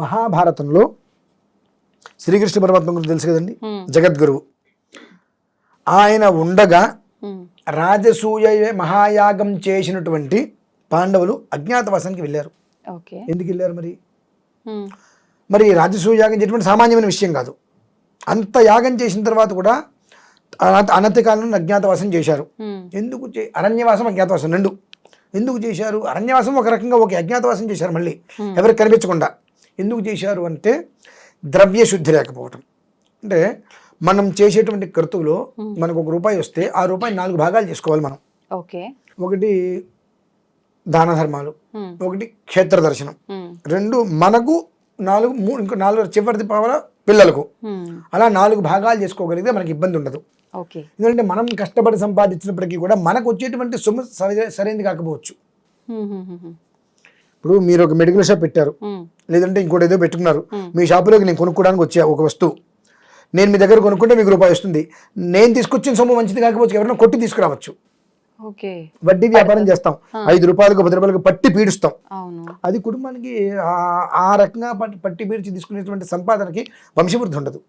మహాభారతంలో శ్రీకృష్ణ పరమాత్మ గురించి తెలుసు కదండి, జగద్గురువు. ఆయన ఉండగా రాజసూయ మహాయాగం చేసినటువంటి పాండవులు అజ్ఞాతవాసానికి వెళ్ళారు. ఎందుకు వెళ్ళారు మరి? మరి రాజసూయ యాగం చేయడం సామాన్యమైన విషయం కాదు. అంత యాగం చేసిన తర్వాత కూడా అనతి కాలంలో అజ్ఞాతవాసం చేశారు. ఎందుకు? అరణ్యవాసం అజ్ఞాతవాసం రెండు ఎందుకు చేశారు? అరణ్యవాసం ఒక రకంగా ఒక అజ్ఞాతవాసం చేశారు, మళ్ళీ ఎవరికి కనిపించకుండా. ఎందుకు చేశారు అంటే ద్రవ్య శుద్ధి లేకపోవటం. అంటే మనం చేసేటువంటి కర్తువులో మనకు ₹1 వస్తే ఆ రూపాయి 4 భాగాలు చేసుకోవాలి మనం. ఒకటి దాన ధర్మాలు, ఒకటి క్షేత్ర దర్శనం, 2 మనకు 4 ఇంకో 4 చివరిది పావల పిల్లలకు, అలా 4 భాగాలు చేసుకోగలిగితే మనకి ఇబ్బంది ఉండదు. ఎందుకంటే మనం కష్టపడి సంపాదించినప్పటికీ కూడా మనకు వచ్చేటువంటి సొమ్ము సరైనది కాకపోవచ్చు. ఇప్పుడు మీరు ఒక మెడికల్ షాప్ పెట్టారు, లేదంటే ఇంకోటి ఏదో పెట్టుకున్నారు. మీ షాపులోకి నేను కొనుక్కోవడానికి వచ్చా ఒక వస్తువు, నేను మీ దగ్గర కొనుక్కుంటే మీకు ₹1 వస్తుంది. నేను తీసుకొచ్చిన సొమ్ము మంచిది కాకపోవచ్చు, ఎవరైనా కొట్టి తీసుకురావచ్చు. వడ్డీ వ్యాపారం చేస్తాం, ₹5 ₹10 పట్టి పీడుస్తాం. అది కుటుంబానికి ఆ రకంగా పట్టి పీడిచి తీసుకునేటువంటి సంపాదనకి వంశవృద్ధి ఉండదు.